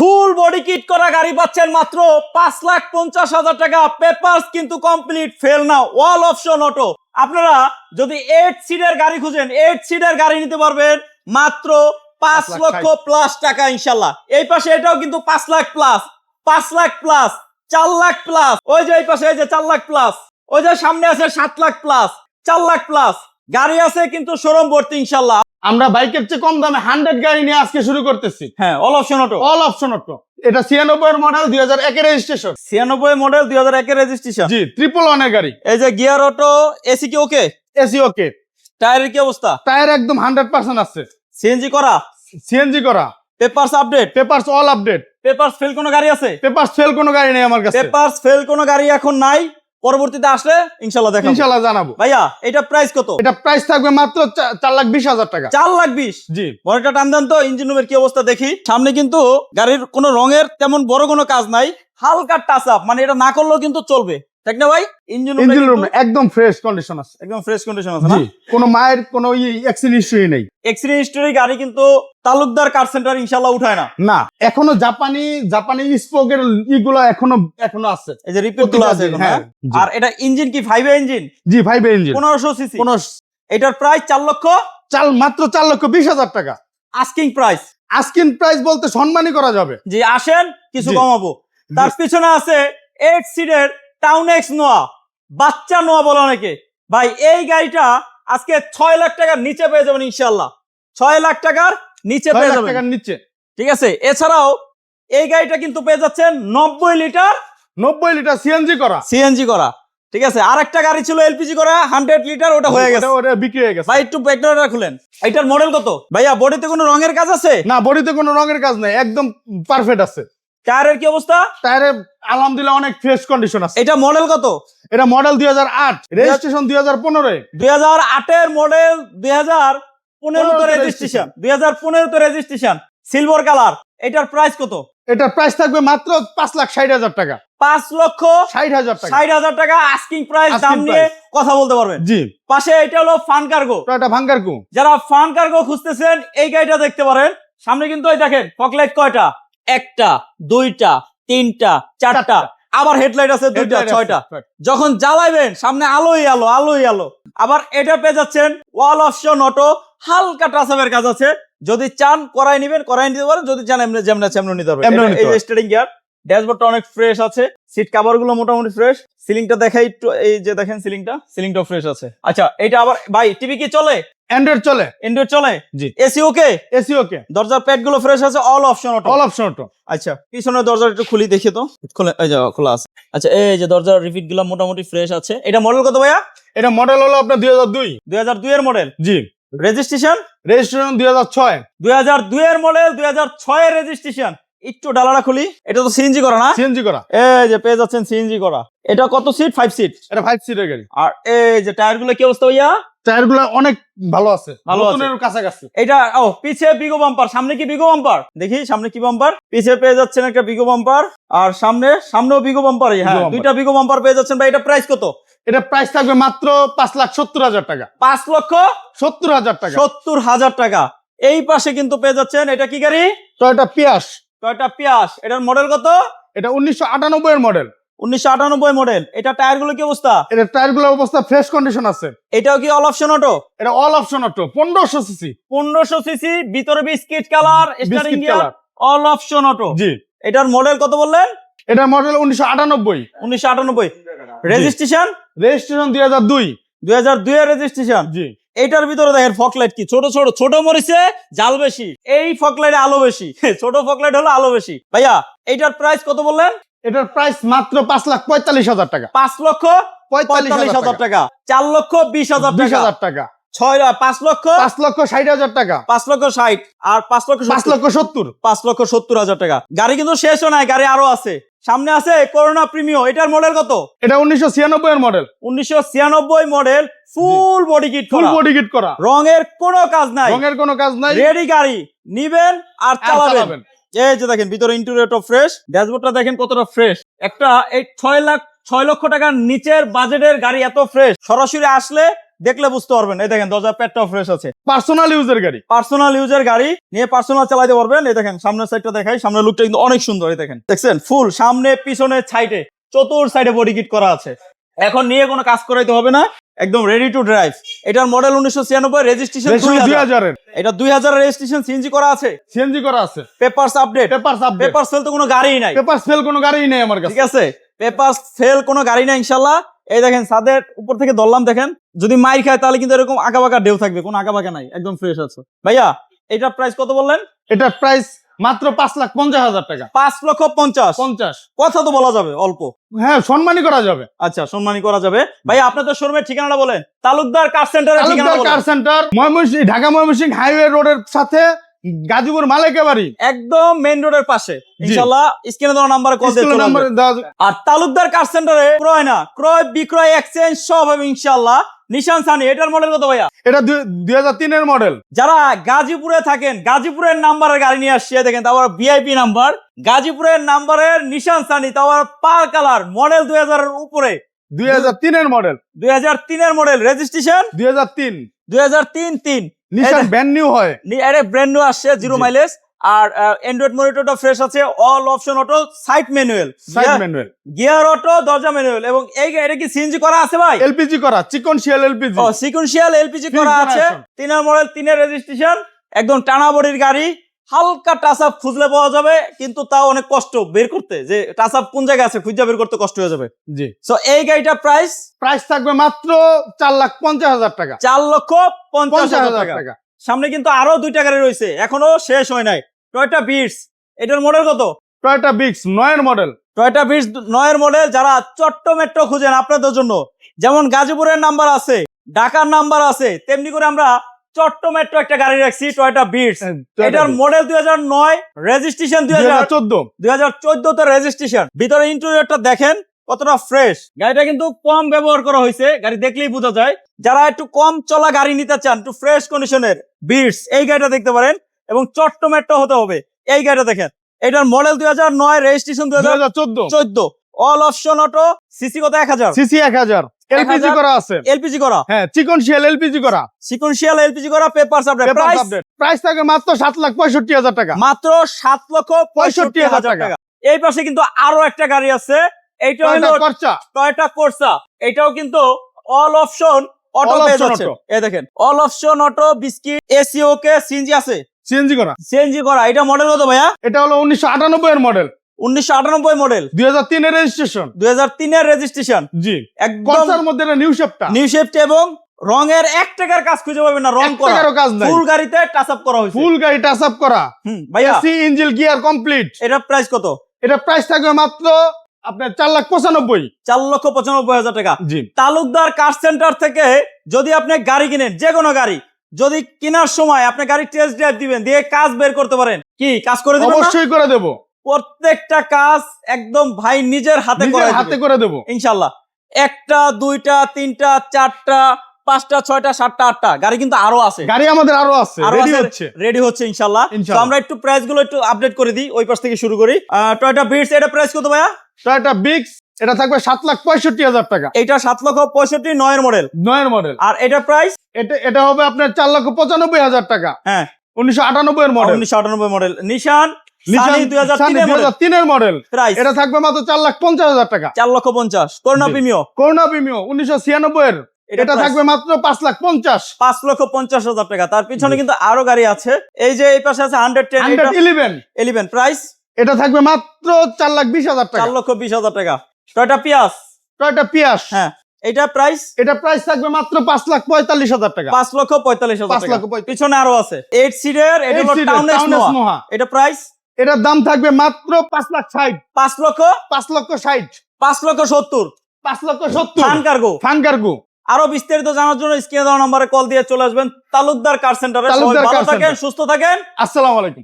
Full body kit করা গাড়ি পাচ্ছেন মাত্র 5,50,000 টাকা। পেপারস কিন্তু কমপ্লিট, ফেল না, অল অপশন অটো। আপনারা যদি 8 সিটের গাড়ি খুঁজেন, 8 সিটের গাড়ি নিতে পারবেন মাত্র 5 লক্ষ প্লাস টাকা ইনশাল্লাহ। এই পাশে এটাও কিন্তু 5 lakh plus, 5 lakh plus, 4 lakh plus. ওই যে এই পাশে এই যে 4 লাখ প্লাস, ওই যে সামনে আছে 7 লাখ প্লাস, 4 লাখ প্লাস গাড়ি আছে কিন্তু শোরুম ভর্তি ইনশাল্লাহ। আমরা বাইকের চেয়ে কম দামে 100 গাড়ি নিয়ে আজকে শুরু করতেছি। হ্যাঁ, all option auto, all option auto. এটা 96 এর মডেল, 2001 এর রেজিস্ট্রেশন। 96 মডেল, 2001 এর রেজিস্ট্রেশন। জি, 111 এর গাড়ি। এই যে গিয়ার অটো, এসি কি ওকে? এসি ওকে। টায়ারের কি অবস্থা? টায়ার একদম 100% আছে। সিএনজি করা? সিএনজি করা। Papers update? Papers all update. Papers fail কোনো গাড়ি আছে? পেপারস ফেল কোনো গাড়ি নেই আমার কাছে। পেপারস ফেল কোনো গাড়ি এখন নাই, পরবর্তীতে আসলে ইনশাআল্লাহ দেখাবো, ইনশাআল্লাহ জানাবো। ভাইয়া এটা প্রাইস কত? এটা প্রাইস থাকবে মাত্র 4,20,000 টাকা। 4,20,000? জি। বড়টা টান দেন তো, ইঞ্জিন রুমের কি অবস্থা দেখি। সামনে কিন্তু গাড়ির কোনো রঙের তেমন বড় কোনো কাজ নাই, হালকা টাচ আপ, মানে এটা না করলেও কিন্তু চলবে, ঠিক না ভাই? ইঞ্জিন রুম একদম ফ্রেশ কন্ডিশন আছে, একদম ফ্রেশ কন্ডিশন আছে না? জি, কোনো মায়ের কোনো অ্যাক্সিডেন্ট হিস্টরি নেই। এক্সিডেন্ট হিস্টরি গাড়ি কিন্তু তালুকদার কার সেন্টার ইনশাআল্লাহ উঠায় না। না, এখনো জাপানি স্পোকের ইগুলো এখনো আছে, এই যে রিপিট গুলো আছে এখন। হ্যাঁ, আর এটা ইঞ্জিন কি 5 এ ইঞ্জিন? জি, 5 এ ইঞ্জিন, 1500 সিসি। 1500। এটার প্রাইস 4 লক্ষ, মাত্র 4,20,000 টাকা আস্কিং প্রাইস। আস্কিং প্রাইস বলতে সম্মানই করা যাবে। জি, আসেন কিছু জি। কমাবো। তার পিছনে আছে 8 সিটের টাউন এক্স নোয়া, বাচ্চা নোয়া বলে অনেকে। ভাই এই গাড়িটা আজকে 6 লাখ টাকার নিচে পেয়ে যাবেন ইনশাআল্লাহ, 6 লাখ টাকার নিচে পেয়ে যাবেন, টাকার নিচে। ঠিক আছে? এছাড়াও এই গাড়িটা কিন্তু পেয়ে যাচ্ছেন 90 লিটার সিএনজি করা, সিএনজি করা, ঠিক আছে? আরেকটা গাড়ি ছিল এলপিজি করা 100 লিটার, ওটা হয়ে গেছে, ওটা বিক্রি হয়ে গেছে। ভাই একটু ব্যাকডোরটা খুলেন। এটার মডেল কত ভাইয়া? বডিতে কোনো রঙের কাজ আছে? না, বডিতে কোনো রঙের কাজ নাই, একদম পারফেক্ট আছে। টায়ারের কি অবস্থা? টায়ারে আলহামদুলিল্লাহ অনেক ফ্রেশ কন্ডিশন আছে। এটা মডেল কত? এটা মডেল 2008, রেজিস্ট্রেশন 2015। 2008 এর মডেল, 2015 তে রেজিস্ট্রেশন, 2015 তে রেজিস্ট্রেশন, সিলভার কালার। এটার প্রাইস কত? এটার প্রাইস থাকবে মাত্র 5,60,000 টাকা। 5,60,000 টাকা। 60,000 টাকা আস্কিং প্রাইস। দাম Asking নিয়ে price। কথা বলতে পারবেন। জি। পাশে এটা হলো ফান কার্গো, টয়োটা ভাঙ্গারকু। যারা ফান কার্গো খুঁজতেছেন এই গাড়িটা দেখতে পারেন। সামনে কিন্তু ওই দেখেন ফগলাইট কয়টা? একটা, দুইটা, তিনটা, চারটা, আবার হেডলাইট আছে দুইটা, ছয়টা। যখন জ্বালাইবেন সামনে আলোই আলো, আলোই আলো। আবার এটা পেয়ে যাচ্ছেন ওয়াল অপশন অটো, হালকা টাচআপের কাজ আছে। যদি চান করাই নিবেন, করাই নিতে পারেন, যদি চান এমনি যেমন সেমন নিতে পারবেন। এই যে স্টিয়ারিং গিয়ার, ড্যাশবোর্ডটা অনেক ফ্রেশ আছে, সিট কভার গুলো মোটামুটি ফ্রেশ। সিলিংটা দেখাই একটু, এই যে দেখেন সিলিংটাও ফ্রেশ আছে। আচ্ছা, এটা আবার ভাই টিভি কি চলে? অ্যান্ড্রয়েড চলে। অ্যান্ড্রয়েড চলে? জি। AC okay? AC okay. দরজার প্যাড গুলো ফ্রেশ আছে, all option auto, all option auto. আচ্ছা, পিছনের দরজাটা একটু খুলি দেখি তো। খুলে, এই যে খোলা আছে। আচ্ছা, এই যে দরজার রিপিট গুলো মোটামুটি ফ্রেশ আছে। এটা মডেল কত ভাইয়া? এটা মডেল হলো আপনার 2002 এর মডেল। জি। রেজিস্ট্রেশন 2006। 2002 এর মডেল, 2006 এর রেজিস্ট্রেশন। একটু ডালাটা খুলি। এটা তো সিএনজি করা না? সিএনজি করা। এই যে পেয়ে যাচ্ছেন সিএনজি করা। এটা কত সিট? 5 সিট। এটা 5 সিটের গাড়ি। আর এই যে টায়ার গুলো কি অবস্থা ভাইয়া? টায়ার গুলো অনেক ভালো আছে, ভালো আছে, নতুনের কাছাকাছি। এটা পিছে বিগো বাম্পার, সামনে কি বিগো বাম্পার? দেখি সামনে কি বাম্পার। পিছে পেয়ে যাচ্ছেন একটা বিগো বাম্পার, আর সামনেও বিগো বাম্পার। হ্যাঁ, দুইটা বিগো বাম্পার পেয়ে যাচ্ছেন ভাই। এটা প্রাইস কত? এটা প্রাইস থাকবে মাত্র 5,70,000 টাকা। 5,70,000 টাকা। 70,000 টাকা। এই পাশে কিন্তু পেয়ে যাচ্ছেন, এটা কি গাড়ি? টয়োটা পিয়াস। টয়োটা পিয়াস। এটার মডেল কত? এটা 1998 এর মডেল। 1998 মডেল। এটা টায়ার গুলো কি অবস্থা? এটা টায়ার গুলোর অবস্থা ফ্রেশ কন্ডিশন আছে। এটাও কি অল অপশন অটো? এটা all option auto, 1500 CC. 1500 CC, ভিতরে biscuit colour, steering gear, all option auto. জি। এটার মডেল কত বললেন? এটা মডেল 1998। 1998। রেজিস্ট্রেশন 2002। 2002 এর রেজিস্ট্রেশন। জি। এটার ভিতরে দেখেন ফকলাইট কি ছোট মরিচে জাল বেশি, এই ফকলাইটে আলো বেশি। ছোট ফকলাইট হলো আলো বেশি। ভাইয়া এইটার প্রাইস কত বললেন? এটার প্রাইস মাত্র 5,45,000 টাকা। 5,45,000 টাকা। 4,20,000 টাকা। 5,60,000 টাকা। 5,60,000 আর 5,70,000। 5,70,000 টাকা। গাড়ি কিন্তু শেষও নাই, গাড়ি আরো আছে। সামনে আছে করোনা প্রিমিও। এটার মডেল কত? এটা 1996 এর model. 1996 model, full body kit করা, রঙের কোনো কাজ নাই, রেডি গাড়ি নিবেন আর চালাবেন। এই যে দেখেন ভিতরে ইন্টেরিয়রটা ফ্রেশ, ড্যাশবোর্ডটা দেখেন কতটা ফ্রেশ। একটা এই 6 লক্ষ টাকার নিচের বাজেটের গাড়ি এত ফ্রেশ, সরাসরি আসলে দেখলে বুঝতে পারবেন। এই দেখেন দরজার প্যাডটাও ফ্রেশ আছে। পার্সোনাল ইউজের গাড়ি, পার্সোনাল ইউজের গাড়ি নিয়ে পার্সোনাল চালাতে পারবেন। এই দেখেন সামনের সাইডটা দেখাই, সামনের লুকটা কিন্তু অনেক সুন্দর। এই দেখেন, দেখছেন ফুল সামনে পিছনে সাইডে চতুর সাইডে বডি কিট করা আছে। এখন নিয়ে কোনো কাজ করাইতে হবে না, একদম রেডি টু ড্রাইভ। এটার মডেল 1996, রেজিস্ট্রেশন 2000। 2000 এটা 2000 রেজিস্ট্রেশন, সিএনজি করা আছে, সিএনজি করা আছে, পেপারস আপডেট। পেপারস ফেল তো কোনো গাড়িই নাই, পেপারস ফেল কোনো গাড়ি নেই আমার কাছে। ঠিক আছে, পেপারস ফেল কোনো গাড়ি নাই ইনশাআল্লাহ। এই দেখেন ছাদের উপর থেকে ধরলাম, দেখেন যদি মাইর খায় তাহলে কিন্তু এরকম আঁকাবাঁকা ঢেউ থাকবে, কোনো আঁকাবাঁকা নাই, একদম ফ্রেশ আছে। ভাইয়া এটার প্রাইস কত বললেন? এটার প্রাইস মাত্র 5,50,000 টাকা। 5,50,000 কথা তো বলা যাবে অল্প। হ্যাঁ, সম্মানই করা যাবে। আচ্ছা, সম্মানী করা যাবে। ভাইয়া আপনাদের শোরুমের ঠিকানাটা বলেন। তালুকদার কার সেন্টারের ঠিকানা তালুকদার কার বলেন। সেন্টার, ময়মনসিংহ, ঢাকা ময়মনসিংহ হাইওয়ে রোডের সাথে গাজীপুর মালাইকা বাড়ি, একদম মেইন রোডের পাশে। ইনশাআল্লাহ স্ক্রিনে দেওয়া নাম্বারে কল দিয়ে চলে নাম্বারে আসবেন। আর তালুকদার কার সেন্টারে ক্রয় না ক্রয় বিক্রয় এক্সচেঞ্জ সব হবে ইনশাআল্লাহ। নিশান সানি, এটার মডেল কত ভাইয়া? এটা 2003 এর মডেল। যারা গাজীপুরে থাকেন, গাজীপুরের নাম্বারের গাড়ি নিয়ে আসছে, দেখেন তারপর ভিআইপি নাম্বার, গাজীপুরের নাম্বারের নিশান সানি, তারপর পার কালার, মডেল 2000 এর উপরে, 2003 এর মডেল, 2003 এর মডেল, রেজিস্ট্রেশন 2003 2003। নিশান ব্র্যান্ড নিউ হয়। আরে ব্র্যান্ড নিউ আসছে, 0 মাইলেজ। আর অ্যান্ড্রয়েড মনিটরটা ফ্রেশ আছে, all option auto, side manual, gear auto, দরজা ম্যানুয়াল। এবং এটা কি সিএনজি করা আছে ভাই? এলপিজি করা, চিকনশিয়াল এলপিজি। ও সিকুয়েন্সিয়াল এলপিজি করা আছে। 3 এর মডেল, 3 এর রেজিস্ট্রেশন, একদম টানা বডির গাড়ি। হালকা টাচ আপ খুঁজলে পাওয়া যাবে, কিন্তু তাও অনেক কষ্ট বের করতে, যে টাচ আপ কোন জায়গায় আছে খুঁজে বের করতে কষ্ট হয়ে যাবে। জি। সো এই গাড়িটার প্রাইস থাকবে মাত্র 4,50,000 টাকা। 4,50,000 টাকা। সামনে কিন্তু আরো 2টা গাড়ি রয়েছে, এখনো শেষ হয় নাই। টয়োটা বিটস, এটার মডেল কত? টয়োটা বিটস 9 এর মডেল। টয়োটা বিটস 9 এর মডেল। যারা চট্ট মেট্রো খুঁজেন আপনাদের জন্য, যেমন গাজীপুরের নাম্বার আছে, ঢাকার নাম্বার আছে, তেমনি করে আমরা চট্ট মেট্রো একটা গাড়ি রাখছি, টয়োটা বিটস। এটার মডেল 2009, রেজিস্ট্রেশন 2014 তে রেজিস্ট্রেশন। ভিতরে ইন্টেরিয়রটা দেখেন কতটা ফ্রেশ। গাড়িটা কিন্তু কম ব্যবহার করা হয়েছে, গাড়ি দেখলেই বোঝা যায়। যারা একটু কম চলা গাড়ি নিতে চান, একটু ফ্রেশ কন্ডিশনের, বিটস এই গাড়িটা দেখতে পারেন। এবং চট্ট মেট্রো হতে হবে, এই গাড়িটা দেখেন। এটার model 2009, registration 2014, all option auto, CC কত? 1000 সিসি 1000, এলপিজি করা আছে, এলপিজি করা। হ্যাঁ, চিকনশিয়াল এলপিজি করা, পেপারস আপডেট। প্রাইস থাকে মাত্র 7,65,000 টাকা। মাত্র 7,65,000 টাকা। এই পাশে কিন্তু আরো একটা গাড়ি আছে, এইটা হলো টয়োটা কোর্সা। এটাও কিন্তু অল অপশন অটো পেয়ে যাচ্ছে। এই দেখেন all option auto, biscuit, AC okay, CNG আছে, সিএনজি করা। এটা মডেল কত ভাইয়া? এটা হলো 1998 এর মডেল। 1998 মডেল, 2003 এর রেজিস্ট্রেশন। 2003 এর রেজিস্ট্রেশন। জি, একদম কনসার মধ্যে নিউ শেপটা এবং রঙের 1 টাকার কাজ খুঁজে পাবেন না, রং করা, ফুল গাড়িতে টাচ আপ করা হয়েছে, ফুল গাড়ি টাচ আপ করা। ভাইয়া এসি, ইঞ্জিন, গিয়ার কমপ্লিট। এটা প্রাইস কত? এটা প্রাইস থাকবে মাত্র আপনার 4,95,000 টাকা। জি। তালুকদার কার সেন্টার থেকে যদি আপনি গাড়ি কিনেন, যে কোনো গাড়ি, যদি কেনার সময় আপনি গাড়ি টেস্ট ড্রাইভ দিবেন, দিয়ে কাজ বের করতে পারেন, কি কাজ করে দেবেন? অবশ্যই করে দেব। প্রত্যেকটা কাজ একদম ভাই নিজের হাতে করে দেব ইনশাআল্লাহ। 1টা 2টা 3টা 4টা 5টা 6টা 7টা 8টা গাড়ি কিন্তু আরো আছে, গাড়ি আমাদের আরো আছে, রেডি হচ্ছে ইনশাআল্লাহ। তো আমরা একটু প্রাইস গুলো একটু আপডেট করে দিই, ওই পাশ থেকে শুরু করি। টয়োটা বিটস, এটা প্রাইস কত ভাইয়া? টয়োটা বিটস এটা থাকবে 7,65,000 টাকা। এটা 7,65,000, 9 এর মডেল। আর এটা প্রাইস? এটা হবে আপনার 4,95,000 টাকা। হ্যাঁ, 1998 এর মডেল। 1998 মডেল। নিশান 2003 এর মডেল। প্রাইস এটা থাকবে মাত্র 4,50,000 টাকা। 4,50,000। করোনা প্রিমিও 1996 এর, এটা থাকবে মাত্র 5,50,000। 5,50,000 টাকা। তার পিছনে কিন্তু আরো গাড়ি আছে, এই যে এই পাশে আছে 111 প্রাইস। এটা থাকবে মাত্র 4,20,000 টাকা। 4,20,000 টাকা। টয়োটা পিয়াস, হ্যাঁ, এটা প্রাইস থাকবে মাত্র 5,45,000 টাকা। 5,45,000 টাকা। পিছনে আরো আছে 8 সিটের, এটা হলো টাউনেস নোহা। এটা প্রাইস, এটার দাম থাকবে মাত্র 5,60,000। 5,60,000। 5,70,000 ফান কার্গো। আরো বিস্তারিত জানার জন্য স্ক্রিনে দেওয়া নম্বরে কল দিয়ে চলে আসবেন তালুকদার কার সেন্টারে। ভালো থাকেন, সুস্থ থাকেন, আসসালামু আলাইকুম।